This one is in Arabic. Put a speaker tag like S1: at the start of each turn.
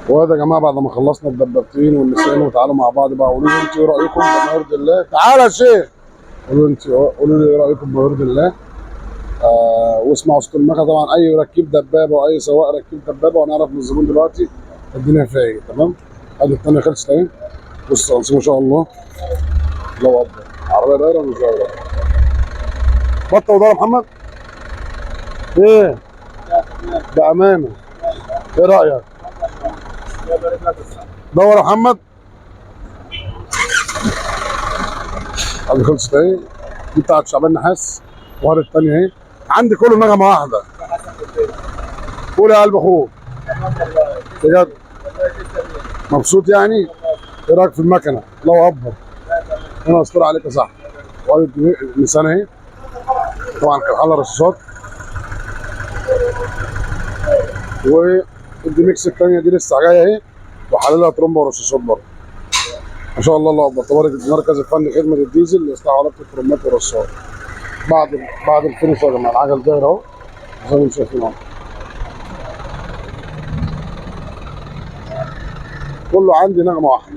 S1: وهذا يا جماعه بعد ما خلصنا الدبابتين والنسيان وتعالوا مع بعض بقى قولوا لي انتوا ايه رايكم بما يرضي الله. تعالى يا شيخ. قولوا لي ايه رايكم بما يرضي الله. واسمعوا صوت المكنه طبعا. اي ركيب دبابه واي سواق ركيب دبابه وهنعرف من الزبون دلوقتي الدنيا فيها ايه. تمام. ادي الثانيه خلصت اهي. بص ما شاء الله. الله اكبر. عربيه دايره مش دايره. بطه ودار يا محمد. ايه بامانه. ايه رايك؟ دور يا محمد. ادي خلصت اهي. دي بتاعت شعبان نحاس. وهذه الثانيه اهي. عندي كله نغمه واحده. قول يا قلب اخوك. بجد مبسوط يعني؟ ايه رايك في المكنه؟ الله اكبر. انا استر عليك يا صاحبي. وادي النيسان اهي. طبعا كان حل رصاصات. والديمكس الثانيه دي لسه جايه اهي. وحللها ترومبا ورصاصات برضه. ما شاء الله الله اكبر. تبارك المركز الفني خدمه الديزل لاصلاح علاقه الترومبات والرصاصات. بعد الفينش يا جماعه العجل داير اهو زي ما انتم شايفين اهو. كله عندي نغمه واحده.